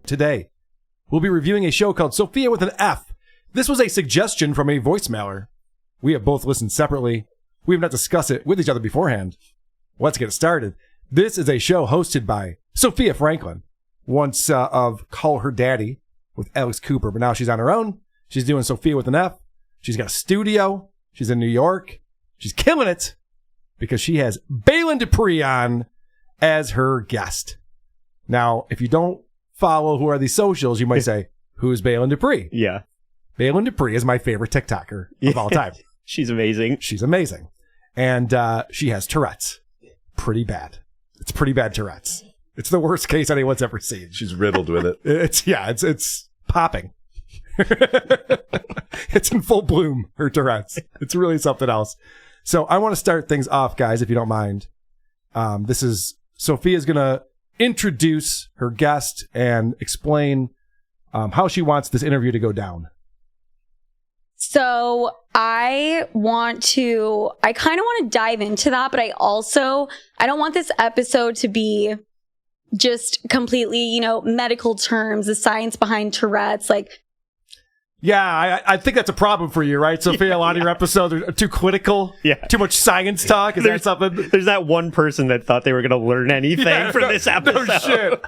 Today, we'll be reviewing a show called Sofia with an F. This was a suggestion from a voicemailer. We have both listened separately. We have not discussed it with each other beforehand. Let's get it started. This is a show hosted by Sofia Franklyn, once of Call Her Daddy with Alex Cooper, but now she's on her own. She's doing Sofia with an F. She's got a studio. She's in New York. She's killing it because she has Baylen Dupree on as her guest. Now, if you don't follow who are these socials, you might say, who's Baylen Dupree? Yeah. Baylen Dupree is my favorite TikToker of all time. She's amazing. She's amazing. And she has Tourette's. Pretty bad. It's pretty bad Tourette's. It's the worst case anyone's ever seen. She's riddled with it. It's popping. It's in full bloom, her Tourette's. It's really something else. So I want to start things off, guys, if you don't mind. Sofia's going to introduce her guest and explain how she wants this interview to go down. So I kind of want to dive into that, but I don't want this episode to be just completely, medical terms, the science behind Tourette's, Yeah, I think that's a problem for you, right, Sofia? A lot of your episodes are too clinical. Yeah. Too much science talk. Is that something? There's that one person that thought they were going to learn anything from this episode. No shit.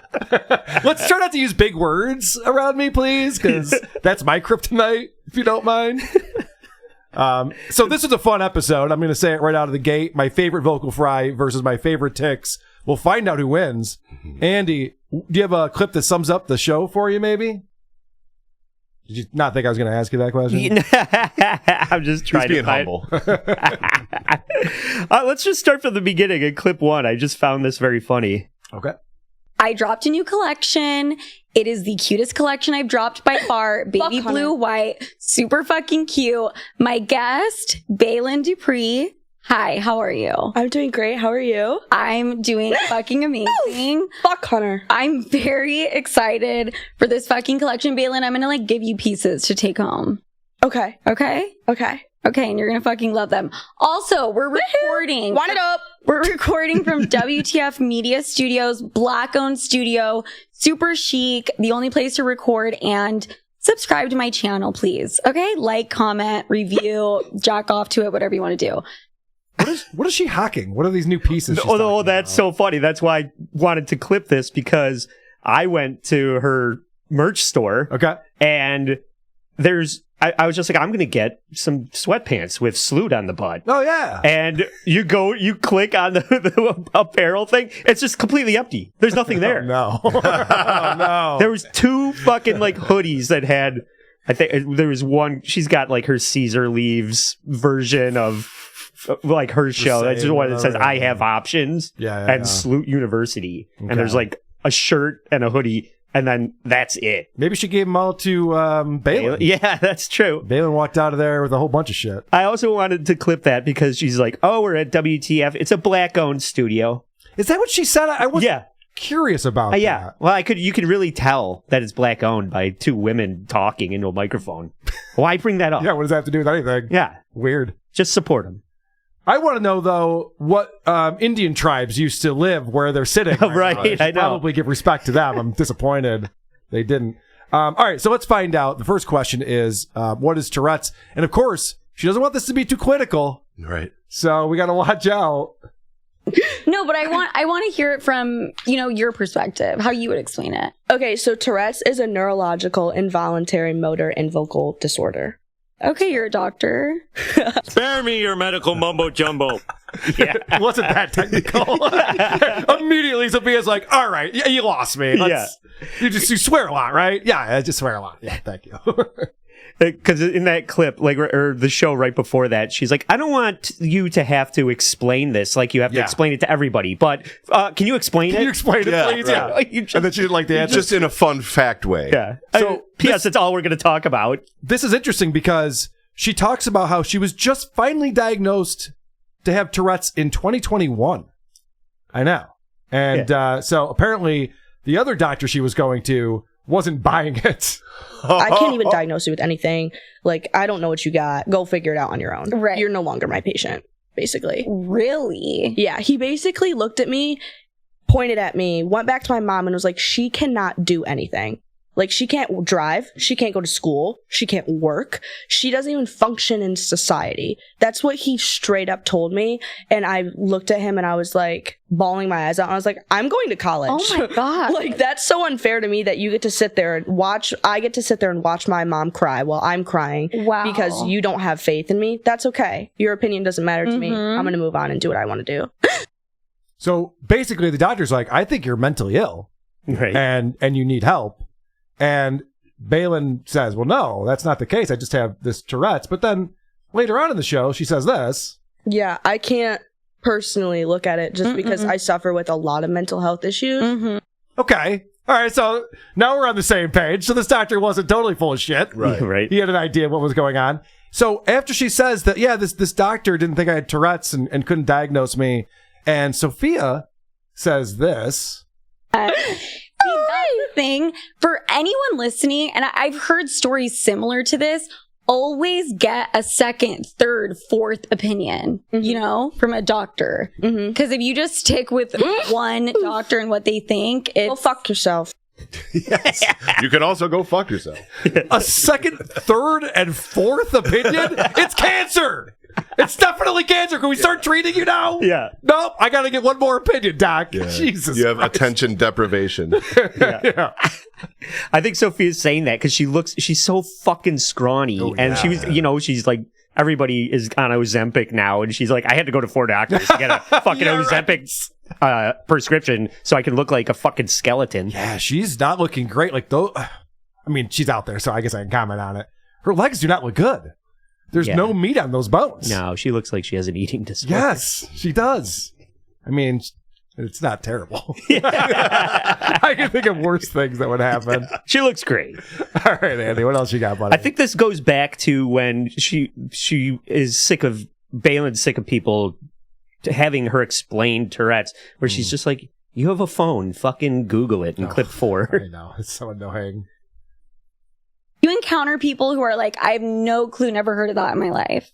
Let's try not to use big words around me, please, because that's my kryptonite, if you don't mind. So this is a fun episode. I'm going to say it right out of the gate. My favorite vocal fry versus my favorite tics. We'll find out who wins. Andy, do you have a clip that sums up the show for you, maybe? Did you not think I was going to ask you that question? I'm just trying to being humble. Let's just start from the beginning in clip 1. I just found this very funny. Okay. I dropped a new collection. It is the cutest collection I've dropped by far. Baby blue, white, super fucking cute. My guest, Baylen Dupree. Hi, how are you? I'm doing great. How are you? I'm doing fucking amazing. Fuck Hunter. I'm very excited for this fucking collection, Baylen. I'm gonna give you pieces to take home. Okay. Okay? Okay. Okay, and you're gonna fucking love them. Also, we're recording. Want it up. We're recording from WTF Media Studios, Black-owned studio, super chic, the only place to record, and subscribe to my channel, please. Okay? Like, comment, review, jack off to it, whatever you want to do. What is she hawking? What are these new pieces? Oh, that's so funny. That's why I wanted to clip this, because I went to her merch store. Okay. And I was just like, I'm going to get some sweatpants with Sloot on the butt. Oh, yeah. And you click on the apparel thing. It's just completely empty. There's nothing there. Oh, no. Oh, no. There was 2 fucking hoodies that had, I think there was one, she's got her Caesar Leaves version of her show. That's the one that says I have options. And Sloot University. Okay. And there's a shirt and a hoodie, and then that's it. Maybe she gave them all to Baylen. Yeah, that's true. Baylen walked out of there with a whole bunch of shit. I also wanted to clip that because she's like, oh, we're at WTF. It's a Black-owned studio. Is that what she said? I was curious about that. Yeah. Well, you could really tell that it's Black-owned by 2 women talking into a microphone. Why bring that up? Yeah, what does that have to do with anything? Yeah. Weird. Just support them. I want to know, though, what Indian tribes used to live where they're sitting. Right, I know. Probably give respect to them. I'm disappointed they didn't. All right, so let's find out. The first question is, what is Tourette's? And, of course, she doesn't want this to be too clinical. Right. So we got to watch out. No, but I want to hear it from, your perspective, how you would explain it. Okay, so Tourette's is a neurological, involuntary motor and vocal disorder. Okay, you're a doctor. Spare me your medical mumbo jumbo. Yeah, it wasn't that technical. Immediately, Sophia's like, all right, you lost me. You swear a lot, right? Yeah, I just swear a lot. Yeah, thank you. Because in that clip, or the show right before that, she's like, I don't want you to have to explain this like you have to explain it to everybody, but can you explain it? Can you explain it, please? Yeah. And then she didn't like the answer. Just in a fun fact way. Yeah. So, P.S., that's all we're going to talk about. This is interesting because she talks about how she was just finally diagnosed to have Tourette's in 2021. I know. And so apparently the other doctor she was going to wasn't buying it. I can't even diagnose you with anything. I don't know what you got. Go figure it out on your own. Right. You're no longer my patient, basically. Really? Yeah. He basically looked at me, pointed at me, went back to my mom and was like, she cannot do anything. Like, she can't drive. She can't go to school. She can't work. She doesn't even function in society. That's what he straight up told me. And I looked at him and I was like, bawling my eyes out. And I was like, I'm going to college. Oh my God. Like, that's so unfair to me that you get to sit there and watch. I get to sit there and watch my mom cry while I'm crying. Wow. Because you don't have faith in me. That's okay. Your opinion doesn't matter to me. I'm going to move on and do what I want to do. So basically, the doctor's like, I think you're mentally ill. Right. And you need help. And Baylen says, well, no, that's not the case. I just have this Tourette's. But then later on in the show, she says this. Yeah, I can't personally look at it just because I suffer with a lot of mental health issues. Okay. All right. So now we're on the same page. So this doctor wasn't totally full of shit. Right. Right. He had an idea of what was going on. So after she says that, yeah, this doctor didn't think I had Tourette's and couldn't diagnose me. And Sofia says this. See, that's the thing for anyone listening, and I've heard stories similar to this. Always get a second, third, fourth opinion, you know, from a doctor. Because if you just stick with one doctor and what they think, Go fuck yourself. Yes. You can also go fuck yourself. A second, third, and fourth opinion? It's cancer. It's definitely cancer. Can we start treating you now? Yeah. Nope. I got to get one more opinion, Doc. Yeah. Jesus. You have Christ. attention deprivation. Yeah. I think Sophia's saying that because she's so fucking scrawny. And she was, you know, she's like, everybody is on Ozempic now. And she's like, I had to go to 4 doctors to get a fucking Ozempic prescription so I can look like a fucking skeleton. Yeah, she's not looking great. Like, though, I mean, she's out there, so I guess I can comment on it. Her legs do not look good. There's no meat on those bones. No, she looks like she has an eating disorder. Yes, she does. I mean, it's not terrible. I can think of worse things that would happen. She looks great. All right, Andy, what else you got, buddy? I think this goes back to when she is sick of, Baylen's sick of people having her explain Tourette's, where she's just like, you have a phone, fucking Google it and clip 4. I know, it's so annoying. You encounter people who are like, I have no clue, never heard of that in my life.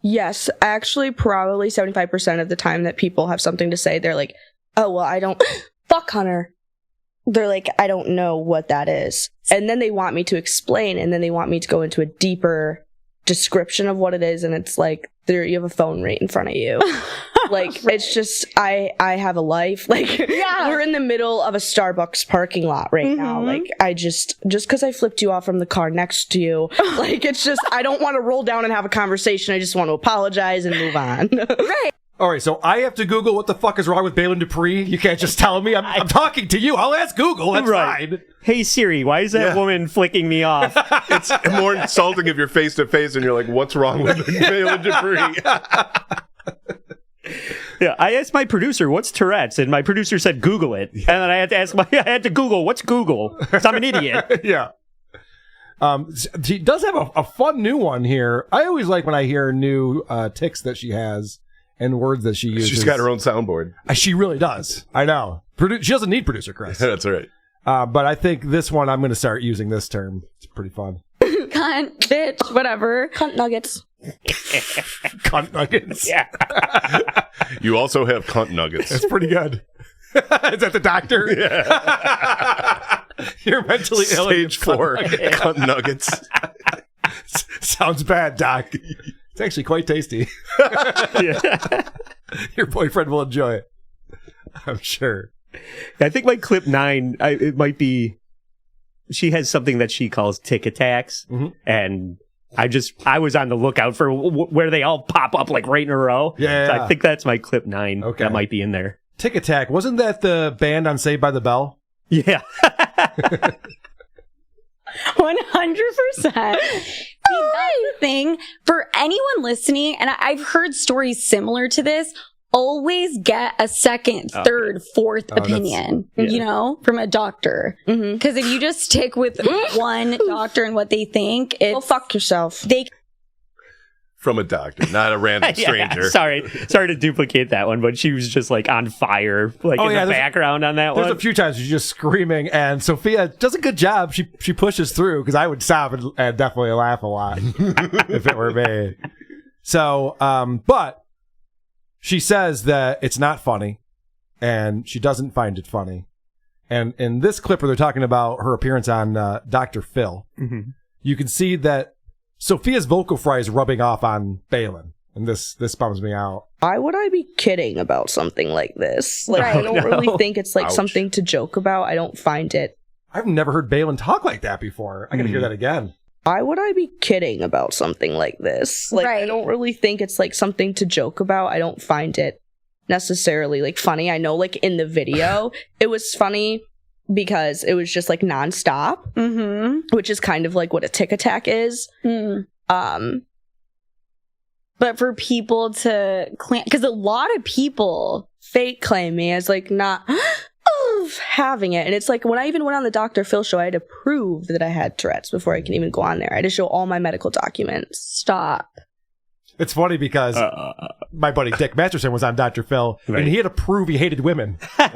Yes, actually, probably 75% of the time that people have something to say, they're like, oh, well, I don't... Fuck, Hunter. They're like, I don't know what that is. And then they want me to explain, and then they want me to go into a deeper description of what it is, and it's like, you have a phone right in front of you. Like, it's just, I have a life. Like, we're in the middle of a Starbucks parking lot right now. Like, just because I flipped you off from the car next to you, like, it's just, I don't want to roll down and have a conversation. I just want to apologize and move on. Right. All right, so I have to Google what the fuck is wrong with Baylen Dupree. You can't just tell me. I'm talking to you. I'll ask Google. That's fine. Hey Siri, why is that woman flicking me off? It's more insulting if you're face to face and you're like, what's wrong with Baylen Dupree? Yeah, I asked my producer, what's Tourette's? And my producer said, Google it. And then I had to Google, what's Google? Because I'm an idiot. Yeah. She does have a fun new one here. I always like when I hear new tics that she has and words that she uses. She's got her own soundboard. She really does. I know. She doesn't need producer Chris. That's right. But I think this one, I'm going to start using this term. It's pretty fun. Cunt, bitch, whatever. Cunt nuggets. Cunt nuggets. Yeah. You also have cunt nuggets. That's pretty good. Is that the doctor? Yeah. You're mentally ill. Stage 4 cunt nuggets. Sounds bad, Doc. It's actually quite tasty. Your boyfriend will enjoy it, I'm sure. I think my clip 9, it might be, she has something that she calls tic attacks. And I was on the lookout for where they all pop up like right in a row. Yeah. So I think that's my clip 9. Okay. That might be in there. Tic Attack. Wasn't that the band on Saved by the Bell? Yeah. 100%. See, that's the thing for anyone listening, and I've heard stories similar to this. Always get a second, third, fourth opinion, you know, from a doctor. Because if you just stick with one doctor and what they think, Go fuck yourself. From a doctor, not a random stranger. Yeah, sorry to duplicate that one, but she was just like on fire, like in the background on that one. There's a few times she's just screaming, and Sofia does a good job. She pushes through, because I would stop and definitely laugh a lot if it were me. So, but she says that it's not funny, and she doesn't find it funny. And in this clip where they're talking about her appearance on Dr. Phil, you can see that Sofia's vocal fry is rubbing off on Baylen. And this bums me out. Why would I be kidding about something like this? Like, I don't really think it's like something to joke about. I don't find it. I've never heard Baylen talk like that before. I gotta hear that again. Why would I be kidding about something like this? Like, I don't really think it's like something to joke about. I don't find it necessarily like funny. I know like in the video, it was funny because it was just like nonstop, which is kind of like what a tic attack is. But for people to claim, because a lot of people fake claim me as like not having it. And it's like when I even went on the Dr. Phil show, I had to prove that I had Tourette's before I can even go on there. I had to show all my medical documents. Stop. It's funny because my buddy Dick Masterson was on Dr. Phil, and he had to prove he hated women. So,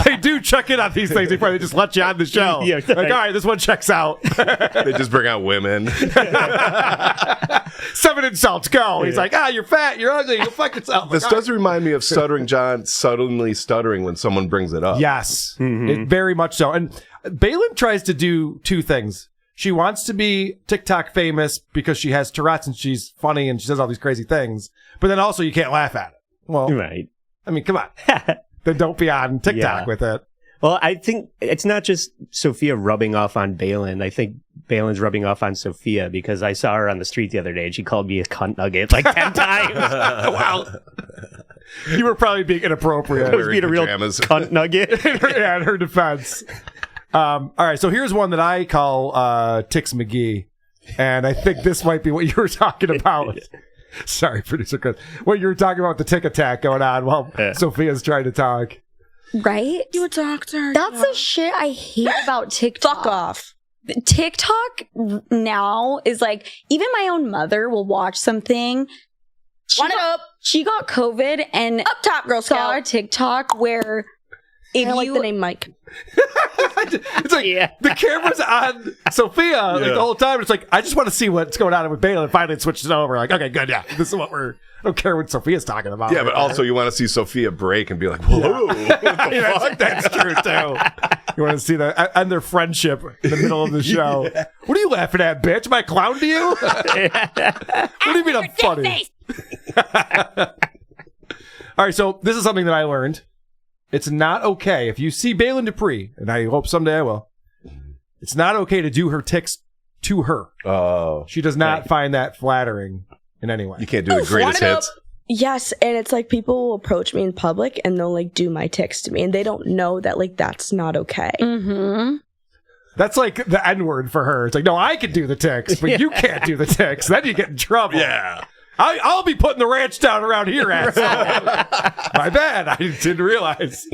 they do check in on these things before they just let you on the show. Like, all right, this one checks out. They just bring out women. 7 insults, go. He's like, you're fat, you're ugly, you fuck yourself. This does remind me of Stuttering John suddenly stuttering when someone brings it up. Yes, it, very much so. And Baylen tries to do two things. She wants to be TikTok famous because she has Tourette's and she's funny and she says all these crazy things. But then also you can't laugh at it. Well, I mean, come on. Then don't be on TikTok with it. Well, I think it's not just Sofia rubbing off on Baylen. I think Baylen's rubbing off on Sofia because I saw her on the street the other day and she called me a cunt nugget like 10 times. Wow. You were probably being inappropriate. I was being a real cunt nugget. In her defense. All right, so here's one that I call Tics McGee, and I think this might be what you were talking about. Sorry, producer Chris. What you were talking about, the tic attack going on while Sophia's trying to talk. Right? You a doctor. That's the shit I hate about TikTok. Fuck off. TikTok now is like, even my own mother will watch something. She got COVID and up top, Girl saw Scout. a TikTok where if I like the name Mike. It's like the camera's on Sofia like, the whole time. It's like, I just want to see what's going on with Baylen. And finally it switches over. Like, okay, good. Yeah, this is what I don't care what Sophia's talking about. Yeah, but also you want to see Sofia break and be like, whoa. What the fuck? That's true, too. You want to see that and their friendship in the middle of the show. What are you laughing at, bitch? Am I a clown to you? What do you mean I'm funny? All right, so this is something that I learned. It's not okay if you see Baylen Dupree, and I hope someday I will. It's not okay to do her tics to her. Oh, she does not find that flattering in any way. You can't do the greatest hits. Yes, and it's like people will approach me in public and they'll like do my tics to me, and they don't know that like that's not okay. That's like the N-word for her. It's like, no, I can do the tics, but you can't do the tics. Then you get in trouble. Yeah. I'll be putting the ranch down around here, asshole. My bad. I didn't realize.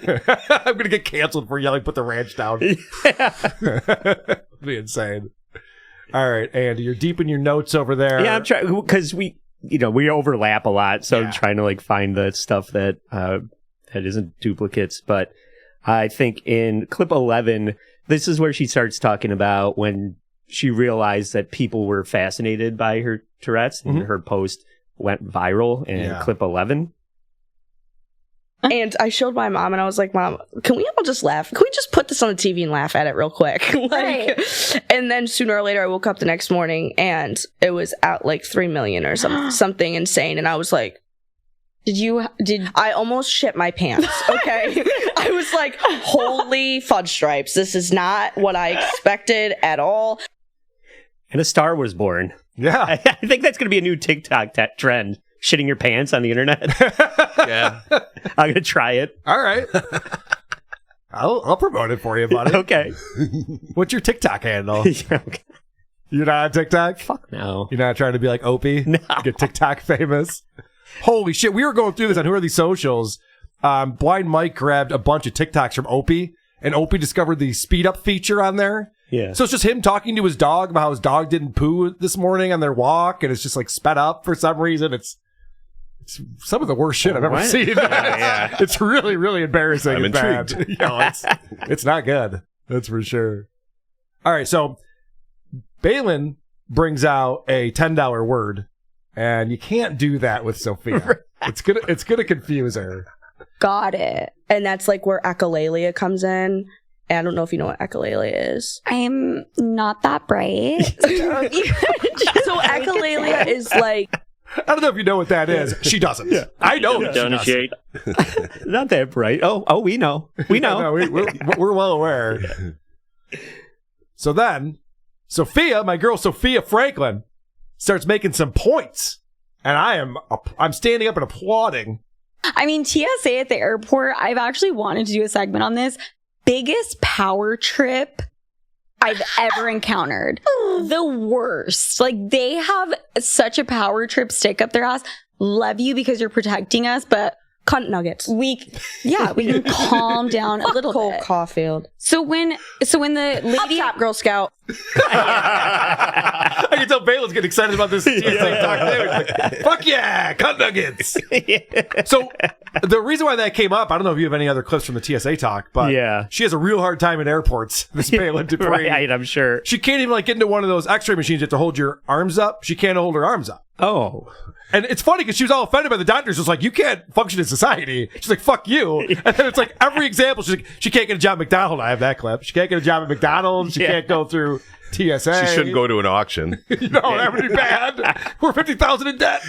I'm going to get canceled for yelling, put the ranch down. That'd be insane. All right, Andy, you're deep in your notes over there. Yeah, I'm trying, because we overlap a lot, so I'm trying to like find the stuff that that isn't duplicates. But I think in clip 11, this is where she starts talking about when she realized that people were fascinated by her Tourette's, and her post went viral in clip 11. And I showed my mom, and I was like, Mom, can we all just laugh? Can we just put this on the TV and laugh at it real quick? And then sooner or later, I woke up the next morning, and it was at like 3 million or something insane. And I was like, I almost shit my pants, okay? I was like, holy fudge stripes. This is not what I expected at all. And a star was born. Yeah. I think that's going to be a new TikTok trend. Shitting your pants on the internet. Yeah. I'm going to try it. All right. I'll promote it for you, buddy. Okay. What's your TikTok handle? You're not on TikTok? Fuck no. You're not trying to be like Opie? No. Get TikTok famous? Holy shit. We were going through this on Who Are These Socials. Blind Mike grabbed a bunch of TikToks from Opie, and Opie discovered the speed up feature on there. Yeah. So it's just him talking to his dog about how his dog didn't poo this morning on their walk, and it's just like sped up for some reason. It's some of the worst shit I've ever seen. Yeah. It's really, really embarrassing. I'm and intrigued. Bad. It's not good. That's for sure. All right, so Baylen brings out a $10 word, and you can't do that with Sofia. It's gonna confuse her. Got it. And that's like where echolalia comes in. And I don't know if you know what echolalia is. I'm not that bright. So echolalia is like... I don't know if you know what that is. She doesn't. Yeah. I know what she Initiate. Not that bright. Oh, we know. We know. No, we're well aware. So then, Sofia, my girl Sofia Franklyn, starts making some points. And I'm standing up and applauding. I mean, TSA at the airport, I've actually wanted to do a segment on this. Biggest power trip I've ever encountered. The worst. Like, they have such a power trip stick up their ass. Love you because you're protecting us, but cunt nuggets. We can calm down a little Cole bit. Caulfield. So when the lady Up top, Girl Scout. I can tell Baylen's getting excited about this TSA talk too. Like, fuck yeah, cunt nuggets. So the reason why that came up, I don't know if you have any other clips from the TSA talk, but she has a real hard time in airports. This Baylen Dupree, right? I'm sure she can't even get into one of those X-ray machines. You have to hold your arms up. She can't hold her arms up. Oh. And it's funny because she was all offended by the doctors. Just like, you can't function in society. She's like, fuck you. And then it's like every example. She's like, she can't get a job at McDonald's. I have that clip. She can't get a job at McDonald's. She can't go through TSA. She shouldn't go to an auction. No, that would be bad. We're $50,000 in debt.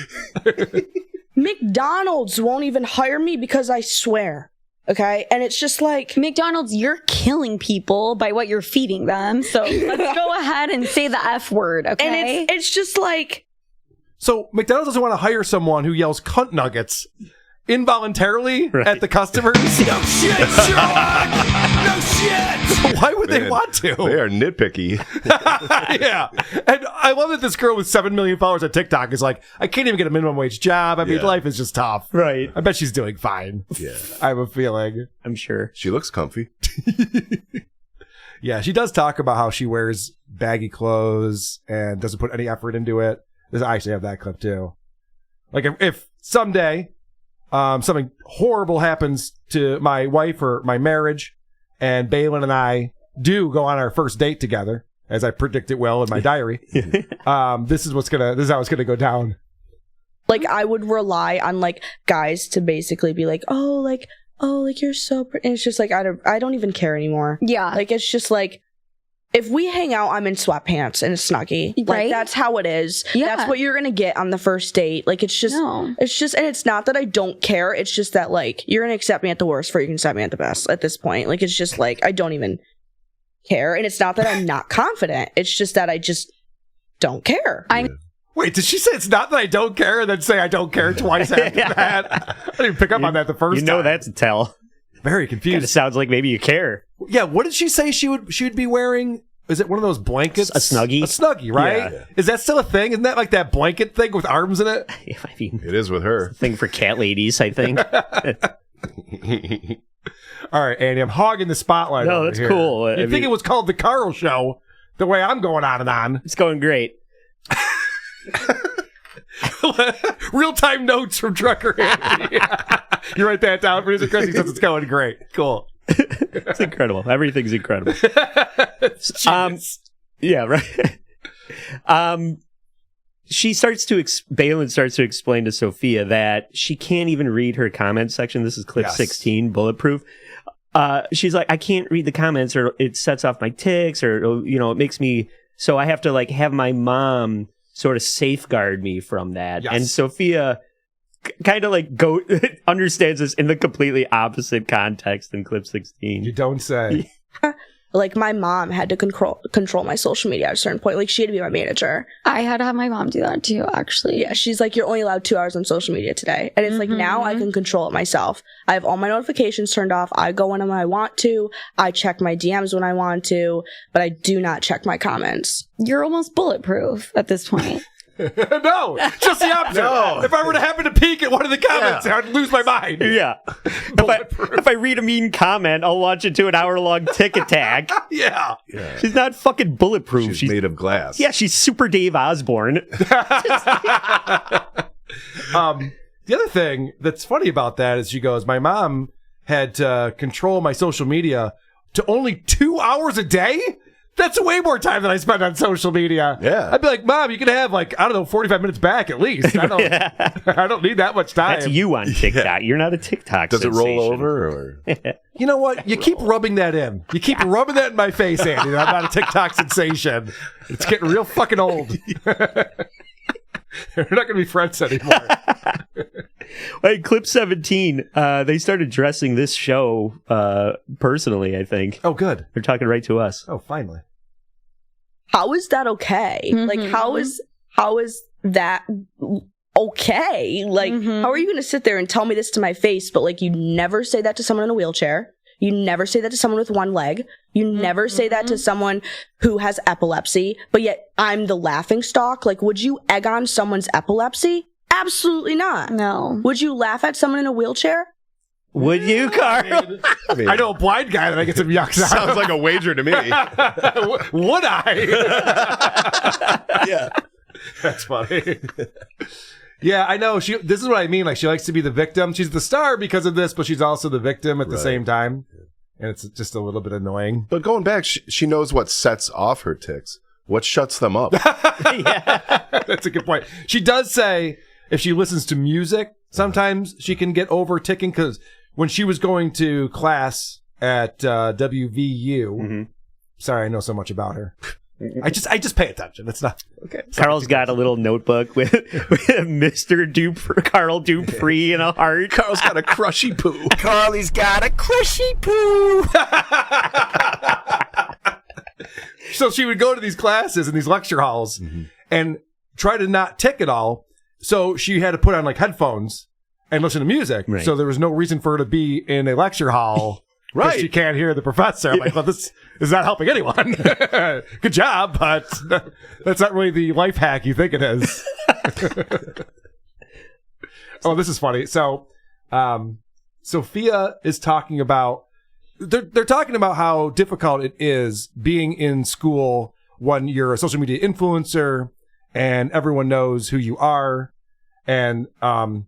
McDonald's won't even hire me because I swear. Okay? And it's just like... McDonald's, you're killing people by what you're feeding them. So let's go ahead and say the F word, okay? And it's just like... So McDonald's doesn't want to hire someone who yells cunt nuggets involuntarily at the customers. No shit, Sherlock! No shit! Why would they want to? They are nitpicky. Yeah. And I love that this girl with 7 million followers on TikTok is like, I can't even get a minimum wage job. I mean, life is just tough. Right. I bet she's doing fine. Yeah. I have a feeling. I'm sure. She looks comfy. Yeah, she does talk about how she wears baggy clothes and doesn't put any effort into it. I actually have that clip too. Like if someday something horrible happens to my wife or my marriage, and Baylen and I do go on our first date together, as I predict it will in my diary, this is how it's gonna go down. Like, I would rely on guys to basically be like, oh, you're so pretty. And it's just like, I don't even care anymore. Yeah. Like, it's just like, if we hang out, I'm in sweatpants and a Snuggie. Right? That's how it is. Yeah. That's what you're going to get on the first date. Like, it's just, and it's not that I don't care. It's just that, you're going to accept me at the worst before you can accept me at the best at this point. Like, it's just I don't even care. And it's not that I'm not confident. It's just that I just don't care. Wait, did she say it's not that I don't care and then say I don't care twice after that? I didn't even pick up on that the first time. You know that's a tell. Very confused. Kind of sounds like maybe you care. Yeah, what did she say she would be wearing? Is it one of those blankets? A Snuggie. A Snuggie, right? Yeah. Is that still a thing? Isn't that like that blanket thing with arms in it? I mean, it is with her. Thing for cat ladies, I think. All right, Andy, I'm hogging the spotlight. No, that's here. cool. You think it was called the Carl Show? The way I'm going on and on. It's going great. Real-time notes from Trucker Andy. You write that down, producer Chris. He says it's going great. Cool. It's incredible. Everything's incredible. Yeah, right. Baylen starts to explain to Sofia that she can't even read her comment section. This is clip 16, bulletproof. She's like, I can't read the comments, or it sets off my tics, or it makes me. So I have to have my mom sort of safeguard me from that. Yes. And Sofia kind of understands this in the completely opposite context in clip 16. You don't say. My mom had to control my social media at a certain point. She had to be my manager. I had to have my mom do that too, actually. Yeah, she's like, you're only allowed 2 hours on social media today. And it's now I can control it myself. I have all my notifications turned off. I go in when I want to. I check my DMs when I want to. But I do not check my comments. You're almost bulletproof at this point. No, just the opposite. No. If I were to happen to peek at one of the comments, I'd lose my mind. Yeah. If I read a mean comment, I'll launch into an hour-long tick attack. Yeah. She's not fucking bulletproof. She's made of glass. Yeah, she's super Dave Osborne. The other thing that's funny about that is she goes, my mom had to control my social media to only 2 hours a day? That's way more time than I spend on social media. Yeah. I'd be like, Mom, you can have 45 minutes back at least. I don't need that much time. That's you on TikTok. You're not a TikTok Does sensation. it roll over? Or? You know what? You keep rubbing that in. You keep rubbing that in my face, Andy. I'm not a TikTok sensation. It's getting real fucking old. We're not going to be friends anymore. Hey, clip 17. They started dressing this show personally, I think. Oh, good. They're talking right to us. Oh, finally. How is that okay? Like, how is that okay? Like, how are you going to sit there and tell me this to my face, but like you never say that to someone in a wheelchair? You never say that to someone with one leg. You never say that to someone who has epilepsy, but yet I'm the laughing stock. Like, would you egg on someone's epilepsy? Absolutely not. No. Would you laugh at someone in a wheelchair? Would you, Carl? I know a blind guy that I get some yucks out. Sounds like a wager to me. Would I? Yeah. That's funny. Yeah, I know. This is what I mean. Like, she likes to be the victim. She's the star because of this, but she's also the victim at the same time. And it's just a little bit annoying. But going back, she knows what sets off her tics. What shuts them up? Yeah. That's a good point. She does say if she listens to music, sometimes she can get over ticking, because when she was going to class at WVU, sorry, I know so much about her. I just pay attention. It's not okay. Carl's got a little notebook with Mr. Carl Dupree in a heart. Carl's got a crushy poo. Carly's got a crushy poo. So she would go to these classes in these lecture halls and try to not tick at all. So she had to put on like headphones and listen to music. Right. So there was no reason for her to be in a lecture hall. Right. She can't hear the professor. I'm like, well, this is not helping anyone. Good job, but that's not really the life hack you think it is. Oh, this is funny. So, Sofia is talking about, they're talking about how difficult it is being in school when you're a social media influencer and everyone knows who you are. And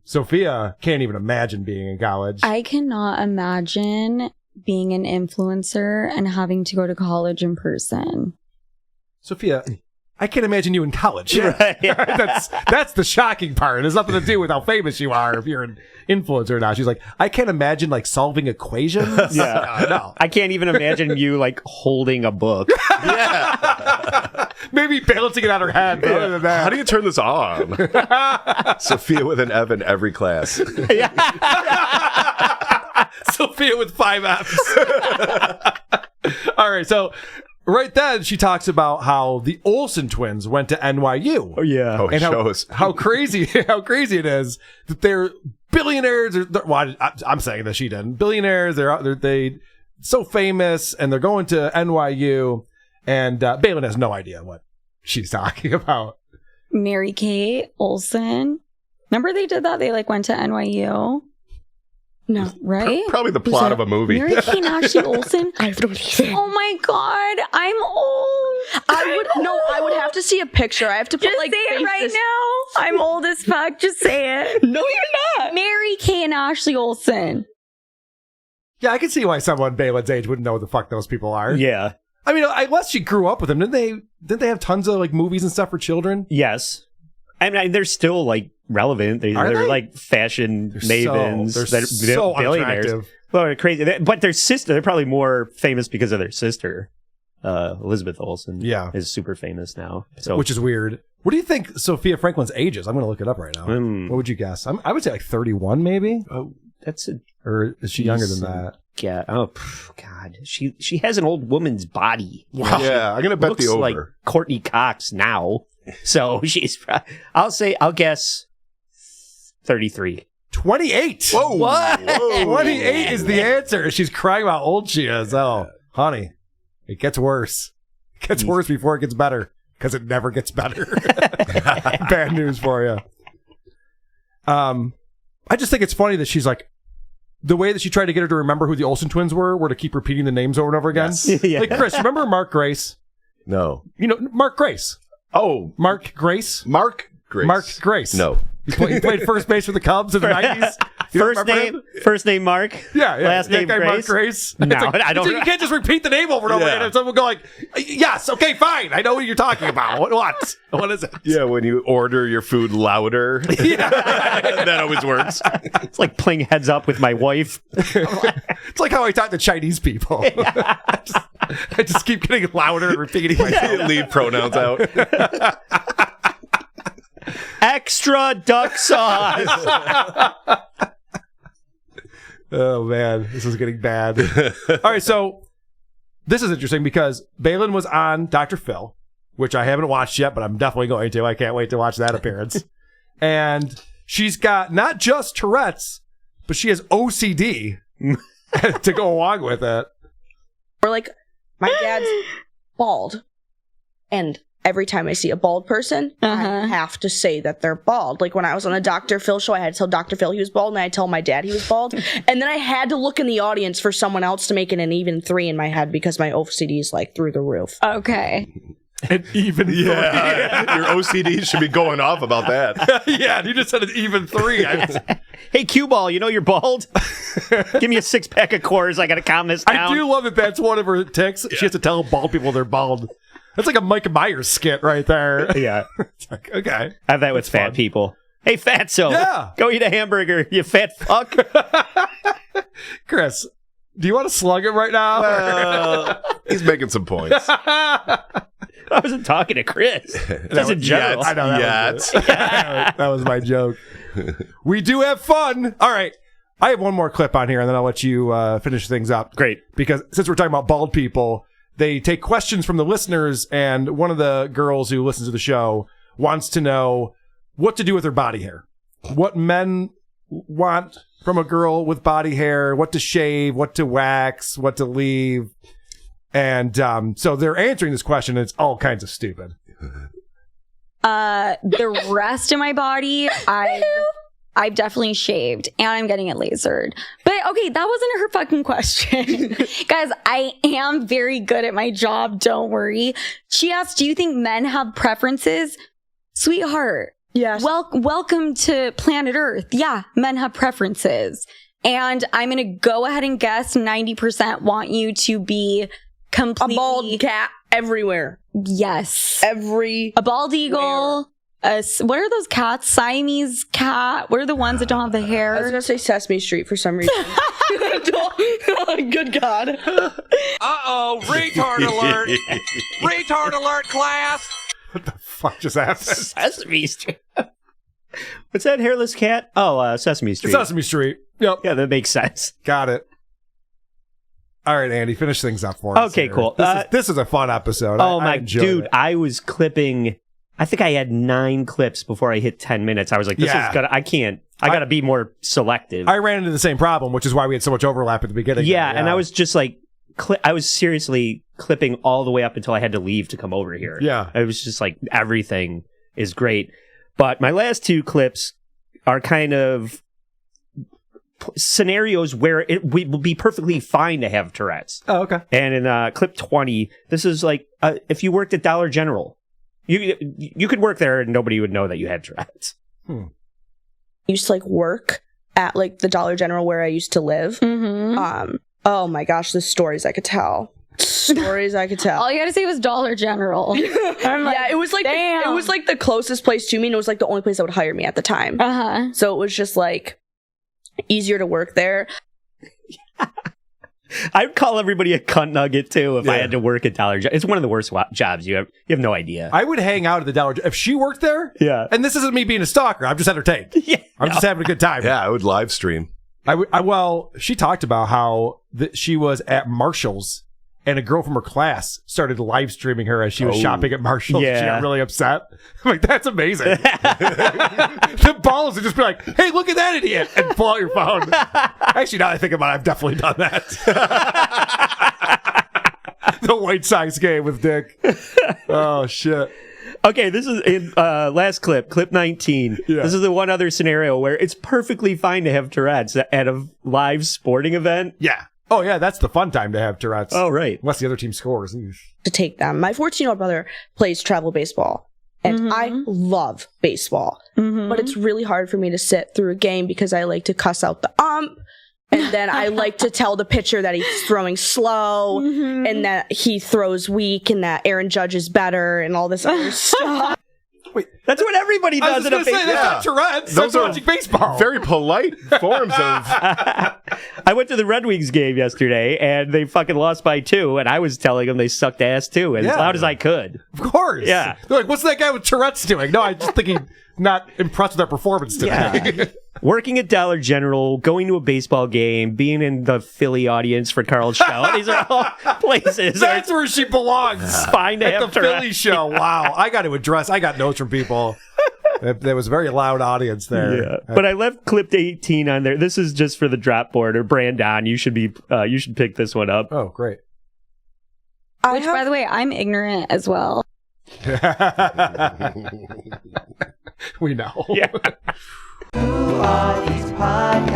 Sofia can't even imagine being in college. I cannot imagine being an influencer and having to go to college in person. Sofia, I can't imagine you in college. Right. That's the shocking part. It has nothing to do with how famous you are, if you're an influencer or not. She's like, I can't imagine like solving equations. Yeah. No. I can't even imagine you like holding a book. Yeah. Maybe balancing it on her head. But other than that, How do you turn this on? Sophia with an F in every class. Sophia with 5 Fs. All right, so right then she talks about how the Olsen twins went to NYU. Oh yeah. Oh, it And shows. how crazy it is that they're billionaires. Well, I'm saying that she didn't. Billionaires. They're so famous, and they're going to NYU. And Baylen has no idea what she's talking about. Mary Kate Olsen. Remember they did that? They like went to NYU. No. Right? Probably the plot of a movie. Mary Kate and Ashley Olsen. I have no idea. Oh my god, I'm old. I would have to see a picture. I have to put Just like say it right faces. now. I'm old as fuck. Just say it. No, you're not. Mary Kate and Ashley Olsen. Yeah, I can see why someone Baylen's age wouldn't know what the fuck those people are. Yeah. I mean, unless she grew up with them, didn't they have tons of like movies and stuff for children? Yes. I mean, they're still like relevant. They're they? like fashion mavens. They're so billionaires. unattractive. Well, they're crazy. But their sister, they're probably more famous because of their sister. Elizabeth Olsen is super famous now. So, Which is weird. What do you think Sofia Franklyn's age is? I'm going to look it up right now. What would you guess? I would say like 31 maybe? Oh, that's a... Or is she younger than that? Yeah. Oh, God. She has an old woman's body. Wow. Yeah, I'm going to bet looks the over. like Courtney Cox now. So she's... I'll guess 33. 28. Whoa. What? Whoa. 28 is the answer. She's crying about how old she is. Oh, honey, it gets worse. It gets worse before it gets better, because it never gets better. Bad news for you. I just think it's funny that she's like, the way that she tried to get her to remember who the Olsen twins were to keep repeating the names over and over again. Yes. Yeah. Like, Chris, remember Mark Grace? No. You know, Mark Grace. Oh, Mark Grace? Mark Grace. Mark Grace. No. He played first base for the Cubs in the 90s. First name Mark. Yeah. Last name guy Grace. Mark Grace. No, I don't. You can't just repeat the name over and over again, and someone will go like, "Yes, okay, fine. I know what you're talking about. What? What is it?" Yeah, when you order your food louder, that always works. It's like playing heads up with my wife. It's like how I talk to Chinese people. I just keep getting louder and repeating myself. Leave pronouns out. Extra duck sauce. Oh man, this is getting bad. All right, so this is interesting because Baylen was on Dr. Phil, which I haven't watched yet, but I'm definitely going to. I can't wait to watch that appearance. And she's got not just Tourette's, but she has OCD to go along with it. Or like, my dad's bald, and every time I see a bald person, I have to say that they're bald. Like when I was on a Dr. Phil show, I had to tell Dr. Phil he was bald, and I tell my dad he was bald. And then I had to look in the audience for someone else to make it an even 3 in my head because my OCD is like through the roof. Okay. An even 3. Yeah, your OCD should be going off about that. Yeah, you just said an even 3. Hey, cue ball, you know you're bald? Give me a 6-pack of Coors. I got to calm this down. I do love that that's one of her tics. She has to tell bald people they're bald. That's like a Mike Myers skit right there. Yeah. It's like, okay. I have that with fat people. Hey, fatso. Yeah. Go eat a hamburger, you fat fuck. Chris, do you want to slug him right now? He's making some points. I wasn't talking to Chris. That's in general. I know that was my joke. We do have fun. All right. I have one more clip on here, and then I'll let you finish things up. Great. Because since we're talking about bald people, they take questions from the listeners, and one of the girls who listens to the show wants to know what to do with her body hair. What men want from a girl with body hair, what to shave, what to wax, what to leave. And so they're answering this question, and it's all kinds of stupid. The rest of my body, I've definitely shaved, and I'm getting it lasered. But okay, that wasn't her fucking question. Guys, I am very good at my job, don't worry. She asked, do you think men have preferences? Sweetheart, Yes. welcome to planet Earth. Yeah, men have preferences. And I'm going to go ahead and guess 90% want you to be completely... A bald cat everywhere. Yes. A bald eagle. What are those cats? Siamese cat. What are the ones that don't have the hair? I was gonna say Sesame Street for some reason. Good God. Uh-oh, retard alert. Retard alert, class. What the fuck just happened? Sesame Street. What's that hairless cat? Oh, Sesame Street. Sesame Street. Yep. Yeah, that makes sense. Got it. All right, Andy, finish things up for us. Okay, here. cool. This is a fun episode. Oh, I my enjoyed it. I was clipping. I think I had 9 clips before I hit 10 minutes. I was like, this is gonna. I can't. I gotta be more selective. I ran into the same problem, which is why we had so much overlap at the beginning. Yeah, and I was just like, I was seriously clipping all the way up until I had to leave to come over here. Yeah. It was just like, everything is great. But my last 2 clips are kind of scenarios where it will be perfectly fine to have Tourette's. Oh, okay. And in clip 20, this is like, if you worked at Dollar General, you could work there and nobody would know that you had Tourette's. I used to like work at like the Dollar General where I used to live. Mm-hmm. Oh my gosh, the stories I could tell. All you gotta say was Dollar General. I'm like, yeah, it was like damn. it was like the closest place to me, and it was like the only place that would hire me at the time. So it was just like easier to work there. I'd call everybody a cunt nugget too if I had to work at Dollar General. It's one of the worst jobs. You have no idea. I would hang out at the Dollar General. If she worked there, and this isn't me being a stalker, I'm just entertained. I'm just having a good time. Yeah, I would live stream. Well, she talked about how she was at Marshall's and a girl from her class started live streaming her as she was shopping at Marshall's. Yeah. She got really upset. I'm like, that's amazing. The balls would just be like, hey, look at that idiot, and pull out your phone. Actually, now that I think about it, I've definitely done that. The White Sox game with Dick. Oh, shit. Okay, this is in last clip 19. Yeah. This is the one other scenario where it's perfectly fine to have Tourette's at a live sporting event. Yeah. Oh, yeah, that's the fun time to have Tourette's. Oh, right. Unless the other team scores. To take them. My 14-year-old brother plays travel baseball, And I love baseball. But it's really hard for me to sit through a game because I like to cuss out the ump. And then I like to tell the pitcher that he's throwing slow and that he throws weak and that Aaron Judge is better and all this other stuff. Wait, that's what everybody does in a baseball. That's not Tourette's. Those are watching baseball. Very polite forms of. I went to the Red Wings game yesterday, and they fucking lost by 2, and I was telling them they sucked ass too, as loud as I could. Of course. Yeah. They're like, what's that guy with Tourette's doing? No, I just think he's not impressed with their performance today. Yeah. Working at Dollar General, going to a baseball game, being in the Philly audience for Carl's show. These are all places. That's where she belongs. Fine to have the Philly show. Wow. I got to address. I got notes from people. There was a very loud audience there. Yeah. But I left clipped 18 on there. This is just for the drop board, or Brandon. You should pick this one up. Oh, great. Which, by the way, I'm ignorant as well. We know. Yeah. Who are these podcasts?